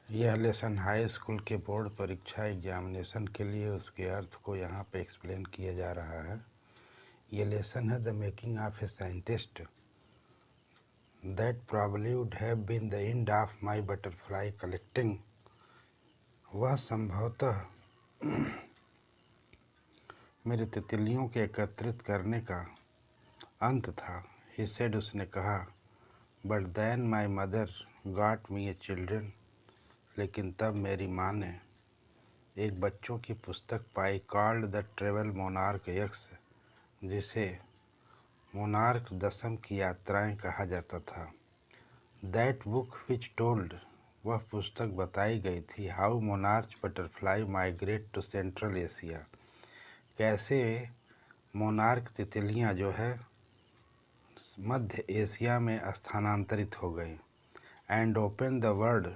यह lesson high school के board परीक्षा एग्जामिनेशन के लिए उसके अर्थ को यहाँ पे एक्सप्लेन किया जा रहा है। ये लेसन है the making of a scientist that probably would have been the end of my butterfly collecting. वह संभवतः मेरे तितलियों के एकत्रित करने का अंत था। ही सेड, उसने कहा। But then my mother got me a children, लेकिन तब मेरी माँ ने एक बच्चों की पुस्तक पाई, called the travel monarch X, जिसे मोनार्क दशम की यात्राएं कहा जाता था। दैट बुक विच टोल्ड, वह पुस्तक बताई गई थी, how monarch butterfly migrate to central Asia, कैसे मोनार्क तितलियां जो है मध्य एशिया में स्थानांतरित हो गई। And open the world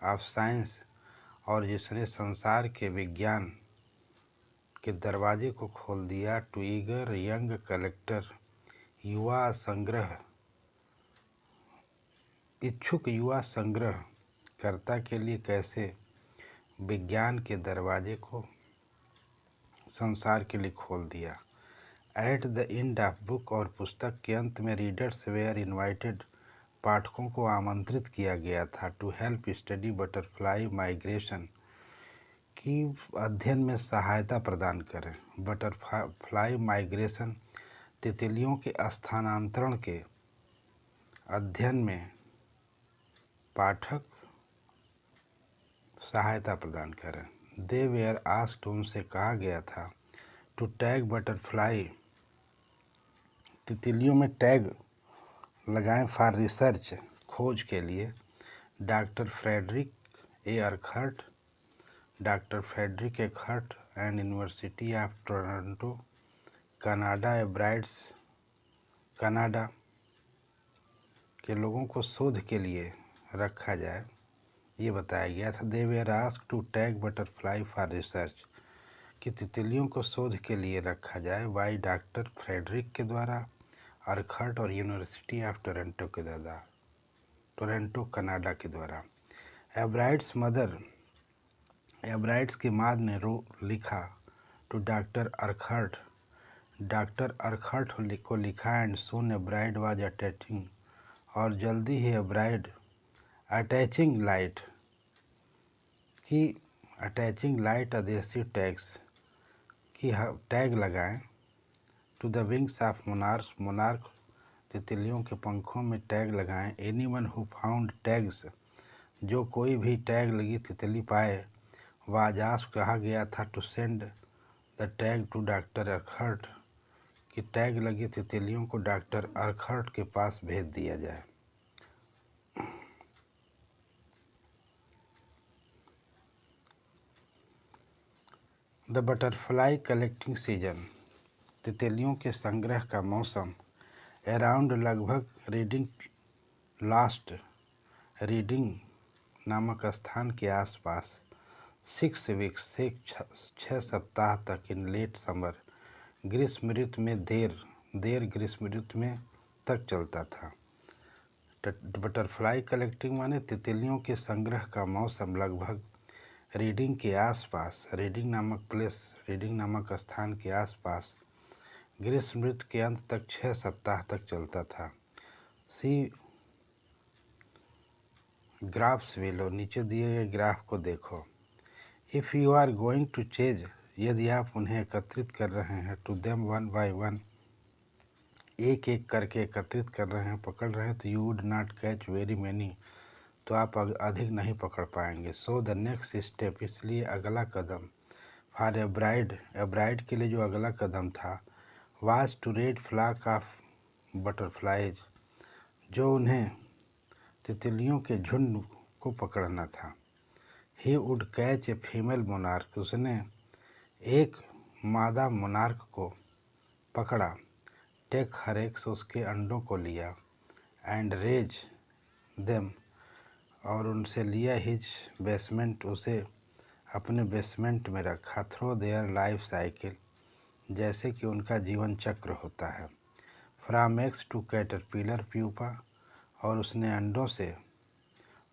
of science, और जिसने संसार के विज्ञान के दरवाजे को खोल दिया। टू ईगर यंग कलेक्टर, युवा संग्रह, इच्छुक युवा संग्रह कर्ता के लिए कैसे विज्ञान के दरवाजे को संसार के लिए खोल दिया। At the end of book, और पुस्तक के अंत में रीडर्स वेयर इनवाइटेड, पाठकों को आमंत्रित किया गया था। To help study butterfly migration, की अध्ययन में सहायता प्रदान करें। बटरफ्लाई माइग्रेशन, तितलियों के स्थानांतरण के अध्ययन में पाठक सहायता प्रदान करें। दे वेयर आस्क्ड, उनसे कहा गया था, टू टैग बटरफ्लाई, तितलियों में टैग लगाएं, फॉर रिसर्च, खोज के लिए। Doctor Frederick A Urquhart, doctor Frederick Urquhart and university of Toronto, Canada, एब्राइड्स, कनाडा के लोगों को शोध के लिए रखा जाए, ये बताया गया था। They were asked to tag butterfly for research, कि तितलियों को शोध के लिए रखा जाए, बाई डॉक्टर फ्रेडरिक के द्वारा, अर्खर्ट और यूनिवर्सिटी ऑफ टोरंटो के द्वारा, टोरंटो कनाडा के द्वारा। एब्राइड्स मदर, एब्राइड्स की माँ ने लिखा, to doctor Urquhart, doctor Urquhart को लिखा। And soon Ebright was attaching, और जल्दी ही एब्राइड अटैचिंग लाइट, की अटैचिंग लाइट अधेसिव टैग्स की टैग लगाएं। To the wings of monarch, monarch तितलियों के पंखों में टैग लगाएं। एनीवन हु फाउंड टैग्स, जो कोई भी टैग लगी तितली पाए, वाजास कहा गया था, to send the tag to doctor Urquhart, कि टैग लगी तितलियों को डॉक्टर अर्खर्ट के पास भेज दिया जाए। द बटरफ्लाई कलेक्टिंग सीजन, तितलियों के संग्रह का मौसम। अराउंड, लगभग। रीडिंग लास्ट, रीडिंग नामक स्थान के आसपास। 6 वीक्स, से 6 सप्ताह तक। इन लेट समर, ग्रीष्म ऋतु में देर ग्रीष्म ऋतु में तक चलता था। बटरफ्लाई कलेक्टिंग माने तितलियों के संग्रह का मौसम, लगभग। रीडिंग के आसपास, रीडिंग नामक प्लेस, रीडिंग नामक स्थान के आसपास। ग्रीष्म ऋतु के अंत तक 6 सप्ताह तक चलता था। सी ग्राफ्स विलो, नीचे दिए गए ग्राफ को देखो। If you are going to chase, यदि आप उन्हें एकत्रित कर रहे हैं, to them one by one, एक एक करके एकत्रित कर रहे हैं, पकड़ रहे हैं, तो you would not catch very many, तो आप अधिक नहीं पकड़ पाएंगे। सो द नेक्स्ट स्टेप, इसलिए अगला कदम। फॉर एब्राइड, एब्राइड के लिए जो अगला कदम था, was to raise flock of butterflies, जो उन्हें तितलियों के झुंड को पकड़ना था। He would catch a female monarch, उसने एक मादा मोनार्क को पकड़ा। टेक हर एक्स, उसके अंडों को लिया। एंड रेज देम, और उनसे लिया। हिज बेसमेंट, उसे अपने बेसमेंट में रखा। थ्रो देयर लाइफ साइकिल, जैसे कि उनका जीवन चक्र होता है। From eggs to caterpillar pupa, और उसने अंडों से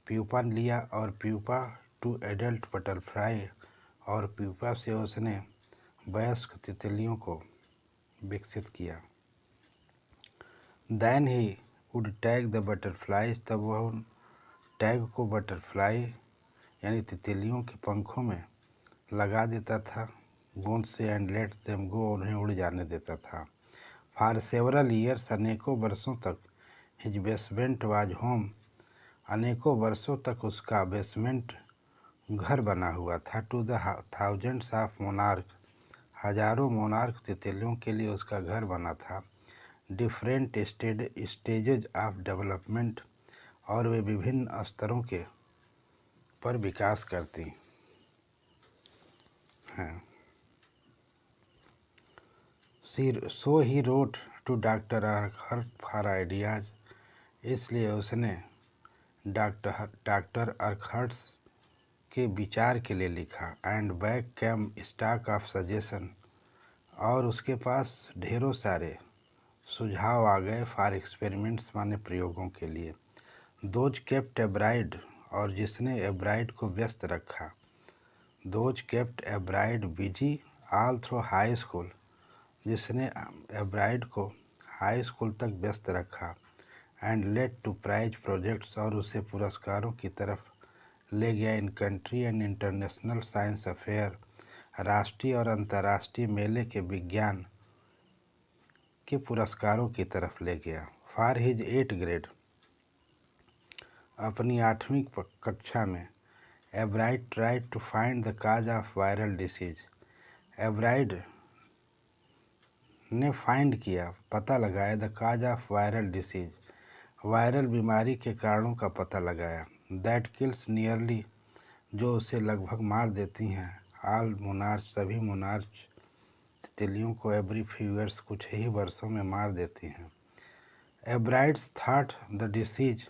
प्यूपा लिया और प्यूपा टू एडल्ट बटरफ्लाई और प्यूपा से उसने वयस्क तितलियों को विकसित किया। Then he would tag the butterflies, तब वह उन टैग को बटरफ्लाई यानी तितलियों के पंखों में लगा देता था गोंद से एंड लेट देम गो, उन्हें उड़ जाने देता था। फॉर सेवरल ईयर्स, अनेकों वर्षों तक हिज बेसमेंट वाज होम, अनेकों वर्षों तक उसका बेसमेंट घर बना हुआ था। To the thousands of monarch, हजारों मोनार्क तितलियों के लिए उसका घर बना था। डिफरेंट स्टेजेज ऑफ डेवलपमेंट, और वे विभिन्न स्तरों के पर विकास करती हैं। So he wrote to doctor Urquhart for ideas, इसलिए उसने डॉक्टर अर्कहर्ट के विचार के लिए लिखा। And back came stock of suggestion, और उसके पास ढेरों सारे सुझाव आ गए फॉर एक्सपेरिमेंट्स माने प्रयोगों के लिए। दोज केप्ट एब्राइड, और जिसने एब्राइड को व्यस्त रखा। Those kept Ebright busy all through high school, जिसने एब्राइड को हाई स्कूल तक व्यस्त रखा। And led to prize projects, और उसे पुरस्कारों की तरफ ले गया। In country and international science affair, राष्ट्रीय और अंतर्राष्ट्रीय मेले के विज्ञान के पुरस्कारों की तरफ ले गया। फॉर हिज 8th ग्रेड, अपनी 8वीं कक्षा में Ebright tried to find the cause of viral disease, Ebright ने फाइंड किया, पता लगाया, the cause of viral disease, viral बीमारी के कारणों का पता लगाया। दैट किल्स नियरली, जो उसे लगभग मार देती हैं, ऑल मोनार्च, सभी मोनार्च तितलियों को एवरी फ्यू ईयर्स, कुछ ही वर्षों में मार देती हैं। Ebright's thought the disease,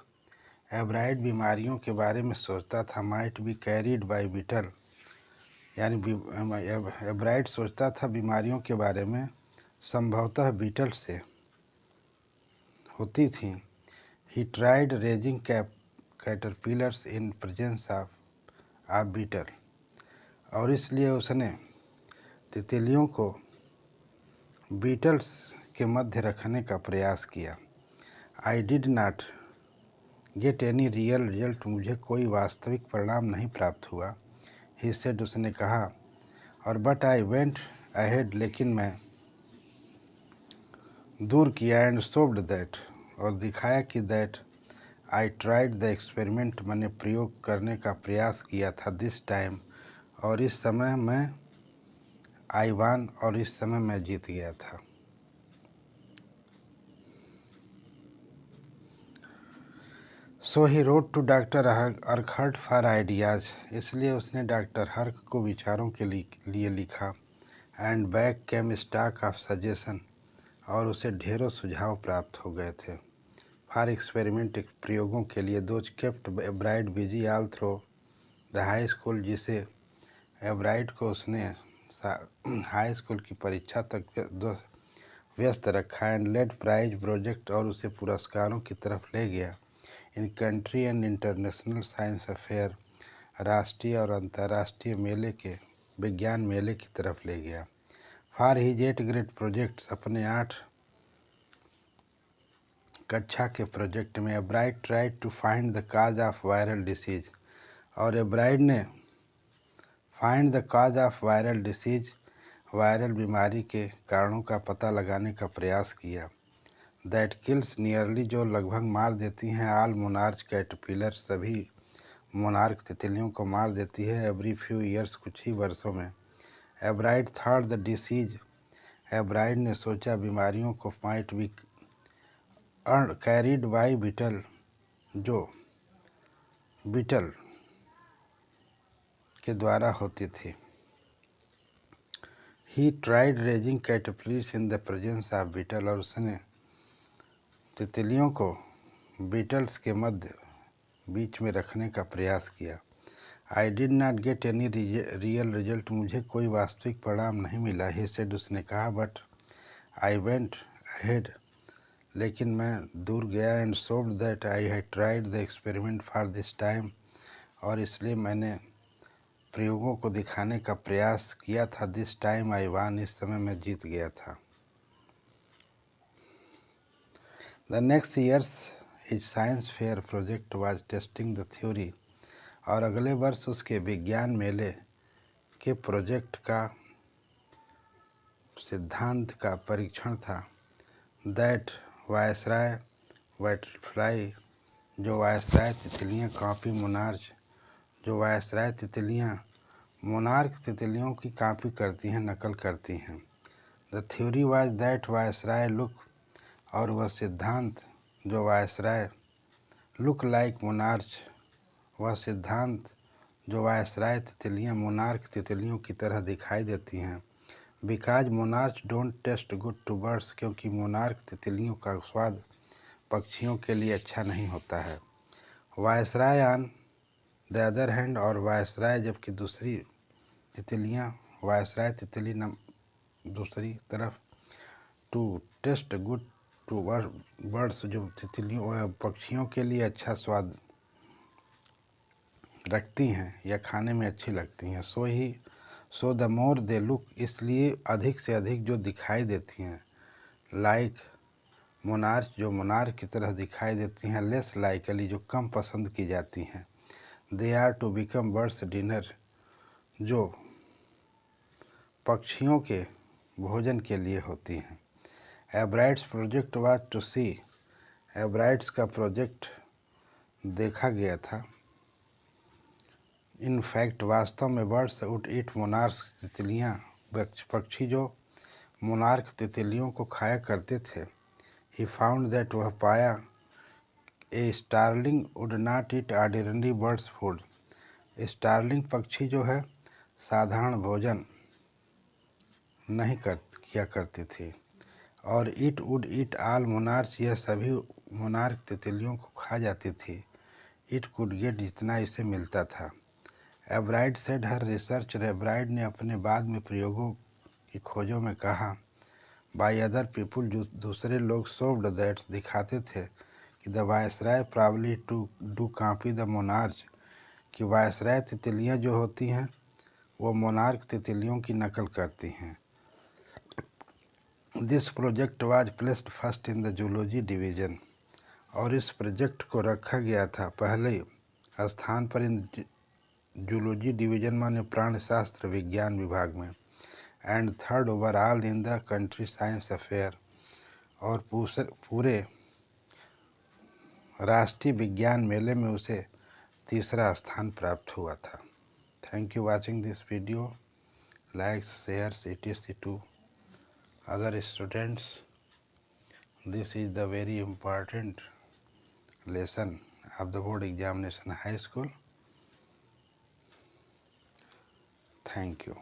Ebright बीमारियों के बारे में सोचता था, might be carried by beetle, यानी एब्राइड सोचता था बीमारियों के बारे में संभवतः बीटल से होती थी। He tried raising caterpillars in presence of beetle, और इसलिए उसने तितलियों को बीटल्स के मध्य रखने का प्रयास किया। I did not get any real result, मुझे कोई वास्तविक परिणाम नहीं प्राप्त हुआ। ही सेड, उसने कहा, और बट आई वेंट अहेड, लेकिन मैं दूर किया। एंड शोव्ड दैट, और दिखाया कि that I tried the experiment, मैंने प्रयोग करने का प्रयास किया था। दिस टाइम, और इस समय मैं आई वन, और इस समय मैं जीत गया था। So he wrote to doctor Urquhart for ideas, इसलिए उसने डॉक्टर हर्क को विचारों के लिए लिखा। And back came stock of suggestion, और उसे ढेरों सुझाव प्राप्त हो गए थे। फॉर एक्सपेरिमेंट, प्रयोगों के लिए। Those kept Ebright busy all through the high school, जिसे एब्राइड को उसने हाई स्कूल की परीक्षा तक व्यस्त रखा। एंड लेड प्राइज प्रोजेक्ट, और उसे पुरस्कारों की तरफ ले गया। In country and international science affair, राष्ट्रीय और अंतर्राष्ट्रीय मेले के विज्ञान मेले की तरफ ले गया। For his 8th grade projects, अपने 8 कक्षा के प्रोजेक्ट में। Ebright tried to find the cause of viral disease, और एब्राइड ने find the cause of viral disease, viral बीमारी के कारणों का पता लगाने का प्रयास किया। दैट किल्स नियरली, जो लगभग मार देती हैं, ऑल मोनार्च कैटरपिलर, सभी मोनार्क तितलियों को मार देती है। एवरी फ्यू ईयर्स, कुछ ही वर्षों में। Ebright thought the disease, Ebright ने सोचा बीमारियों को might be carried by beetle, जो बीटल के द्वारा होती थी। He tried raising caterpillars in the presence of beetle, और उसने तितलियों को बीटल्स के मध्य बीच में रखने का प्रयास किया। I did not get any real result, मुझे कोई वास्तविक परिणाम नहीं मिला। ही सेड, उसने कहा, बट आई वेंट अहेड, लेकिन मैं दूर गया। And showed that I had tried the experiment for this time, और इसलिए मैंने प्रयोगों को दिखाने का प्रयास किया था। दिस टाइम आई वन, इस समय मैं जीत गया था। The next years his science fair project was testing the theory, और अगले वर्ष उसके विज्ञान मेले के प्रोजेक्ट का सिद्धांत का परीक्षण था। दैट वायसराय बटरफ्लाई, जो वायसराय तितलियाँ, कॉपी मोनार्च, जो वायसराय तितलियाँ मोनार्क तितलियों की कॉपी करती हैं, नकल करती हैं। The theory was that viceroy look, और वह सिद्धांत जो वायसराय लुक लाइक मोनार्च, वह सिद्धांत जो वायसराय तितलियाँ मोनार्क तितलियों की तरह दिखाई देती हैं। Because monarch don't taste good to birds, क्योंकि मोनार्क तितलियों का स्वाद पक्षियों के लिए अच्छा नहीं होता है। Viceroy on the other hand, और वायसराय जबकि दूसरी तितलियाँ, वायसराय तितली दूसरी तरफ, to taste good to birds, जो तितलियों पक्षियों के लिए अच्छा स्वाद रखती हैं या खाने में अच्छी लगती हैं। So the more they look, इसलिए अधिक से अधिक जो दिखाई देती हैं, लाइक मोनार्च, जो मोनार्क की तरह दिखाई देती हैं, लेस लाइकली, जो कम पसंद की जाती हैं, they are to become birds dinner, जो पक्षियों के भोजन के लिए होती हैं। Ebright's project was to see, Ebright's का प्रोजेक्ट देखा गया था। इन फैक्ट, वास्तव में बर्ड्स वुड ईट मोनार्क्स, तितलियाँ, पक्षी जो मोनार्क तितलियों को खाया करते थे। ही फाउंड दैट, वह पाया, a starling would not eat ordinary birds food, starling पक्षी जो है साधारण भोजन नहीं किया करती थी। और it would eat all monarch, यह सभी मोनार्क तितलियों को खा जाती थी। इट कुड गेट, जितना इसे मिलता था। एब्राइड सेड हर रिसर्च, एब्राइड ने अपने बाद में प्रयोगों की खोजों में कहा, बाई अदर पीपुल, जो दूसरे लोग सोव्ड दैट, दिखाते थे कि the viceroy probably to do copy the monarch, कि वायसराय तितलियाँ जो होती हैं वो मोनार्क तितलियों की नकल करती हैं। This project was placed first in the zoology division, और इस प्रोजेक्ट को रखा गया था पहले स्थान पर इन जूलॉजी डिवीज़न माने प्राणशास्त्र विज्ञान विभाग में, and third overall in the country science affair, और पूरे राष्ट्रीय विज्ञान मेले में उसे तीसरा स्थान प्राप्त हुआ था। Thank you watching this video, like share etc to other students. This is the very important lesson of the board examination high school. Thank you.